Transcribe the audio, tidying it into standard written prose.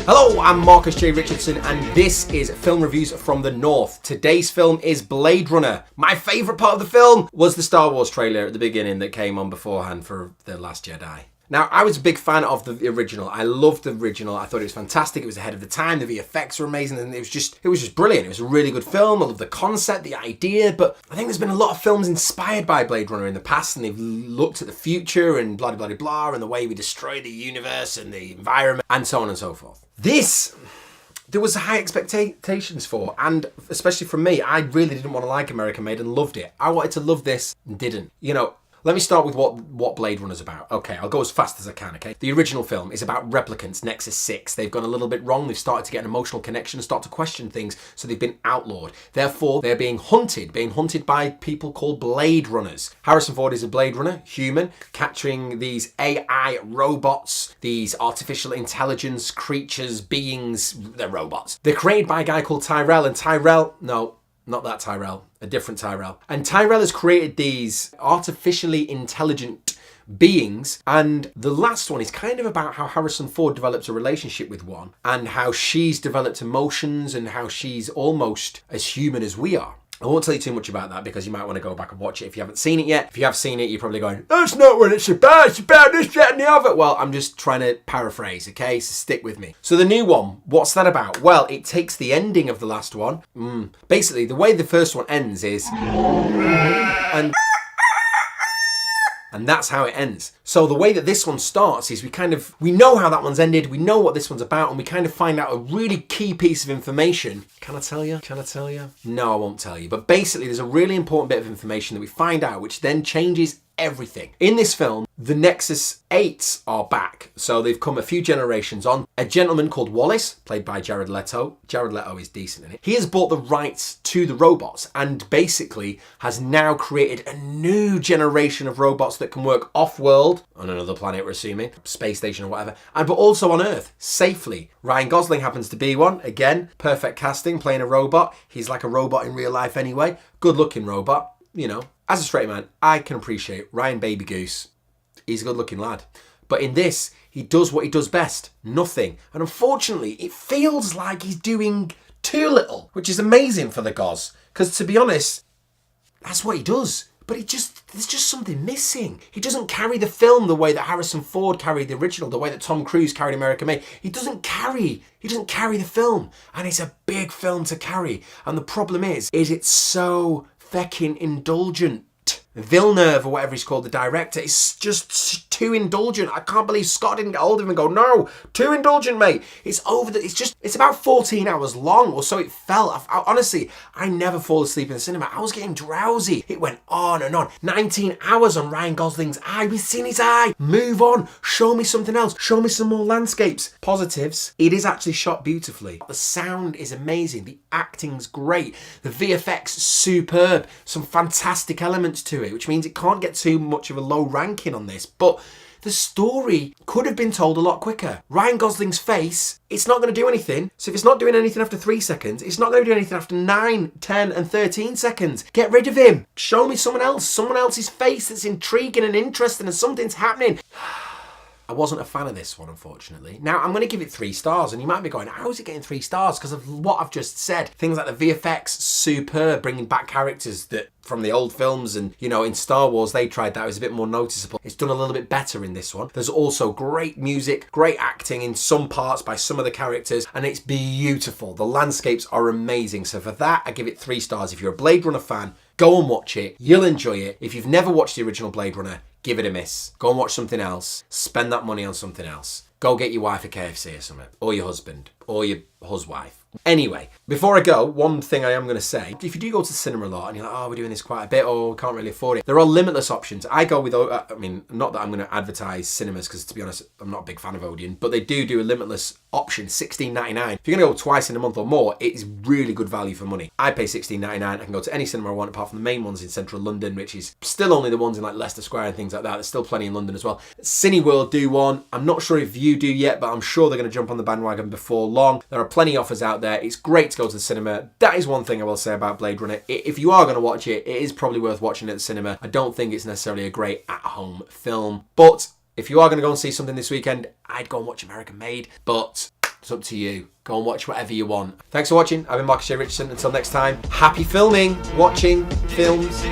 Hello, I'm Marcus J. Richardson, and this is Film Reviews from the North. Today's film is Blade Runner. My favourite part of the film was the Star Wars trailer at the beginning that came on beforehand for The Last Jedi. Now, I was a big fan of the original. I loved the original. I thought it was fantastic. It was ahead of the time. The VFX were amazing, and it was just brilliant. It was a really good film. I love the concept, the idea, but I think there's been a lot of films inspired by Blade Runner in the past, and they've looked at the future and blah, blah, blah, blah, and the way we destroy the universe and the environment, and so on and so forth. There was high expectations for, and especially from me, I really didn't want to like American Made and loved it. I wanted to love this and didn't. Let me start with what Blade Runner's about. Okay, I'll go as fast as I can, okay? The original film is about replicants, Nexus 6. They've gone a little bit wrong. They've started to get an emotional connection and start to question things, so they've been outlawed. Therefore, they're being hunted by people called Blade Runners. Harrison Ford is a Blade Runner, human, capturing these AI robots, these artificial intelligence creatures, beings, they're robots. They're created by a guy called Tyrell, and not that Tyrell, a different Tyrell. And Tyrell has created these artificially intelligent beings, and the last one is kind of about how Harrison Ford develops a relationship with one, and how she's developed emotions, and how she's almost as human as we are. I won't tell you too much about that because you might want to go back and watch it if you haven't seen it yet. If you have seen it, you're probably going, that's not what it's about this, that, and the other. Well, I'm just trying to paraphrase, okay? So stick with me. So the new one, what's that about? Well, it takes the ending of the last one. Basically, the way the first one ends is... And that's how it ends. So the way that this one starts is we know how that one's ended, we know what this one's about, and we kind of find out a really key piece of information. Can I tell you? No, I won't tell you. But basically, there's a really important bit of information that we find out, which then changes everything. In this film, the Nexus 8s are back. So they've come a few generations on. A gentleman called Wallace, played by Jared Leto. Jared Leto is decent in it. He has bought the rights to the robots and basically has now created a new generation of robots that can work off-world, on another planet we're assuming, space station or whatever, but also on Earth, safely. Ryan Gosling happens to be one. Again, perfect casting, playing a robot. He's like a robot in real life anyway. Good-looking robot, As a straight man, I can appreciate Ryan Baby Goose. He's a good-looking lad. But in this, he does what he does best. Nothing. And unfortunately, it feels like he's doing too little, which is amazing for the Goz. Because to be honest, that's what he does. But there's just something missing. He doesn't carry the film the way that Harrison Ford carried the original, the way that Tom Cruise carried American Made. He doesn't carry the film. And it's a big film to carry. And the problem is it's so feckin' indulgent. Villeneuve, or whatever he's called, the director, is just too indulgent. I can't believe Scott didn't get hold of him and go, no, too indulgent, mate. It's about 14 hours long, or so it felt. Honestly, I never fall asleep in the cinema. I was getting drowsy. It went on and on. 19 hours on Ryan Gosling's eye. We've seen his eye. Move on. Show me something else. Show me some more landscapes. Positives. It is actually shot beautifully. The sound is amazing. The acting's great. The VFX, superb. Some fantastic elements to it, which means it can't get too much of a low ranking on this, but the story could have been told a lot quicker. Ryan Gosling's face, it's not going to do anything. So if it's not doing anything after 3 seconds, it's not going to do anything after 9, 10 and 13 seconds. Get rid of him. Show me someone else's face that's intriguing and interesting and something's happening. I wasn't a fan of this one, unfortunately. Now, I'm going to give it 3 stars, and you might be going, how is it getting 3 stars? Because of what I've just said. Things like the VFX, superb, bringing back characters that from the old films, and, in Star Wars, they tried that. It was a bit more noticeable. It's done a little bit better in this one. There's also great music, great acting in some parts by some of the characters, and it's beautiful. The landscapes are amazing. So for that, I give it 3 stars. If you're a Blade Runner fan, go and watch it. You'll enjoy it. If you've never watched the original Blade Runner, give it a miss. Go and watch something else. Spend that money on something else. Go get your wife a KFC or something. Or your husband. Or your huswife. Anyway, before I go, one thing I am going to say, if you do go to the cinema a lot and you're like, oh, we're doing this quite a bit, or we can't really afford it, there are limitless options. I go with, not that I'm going to advertise cinemas, because to be honest, I'm not a big fan of Odeon, but they do a limitless option, $16.99. If you're going to go twice in a month or more, it is really good value for money. I pay $16.99. I can go to any cinema I want, apart from the main ones in central London, which is still only the ones in like Leicester Square and things like that. There's still plenty in London as well. Cineworld do one. I'm not sure if you do yet, but I'm sure they're going to jump on the bandwagon before long. There are plenty of offers out there. It's great to go to the cinema. That is one thing I will say about Blade Runner. If you are going to watch it, it is probably worth watching at the cinema. I don't think it's necessarily a great at-home film, but if you are going to go and see something this weekend, I'd go and watch American Made, but It's up to you. Go and watch whatever you want. Thanks for watching. I've been Marcus J. Richardson. Until next time, happy filming, watching films.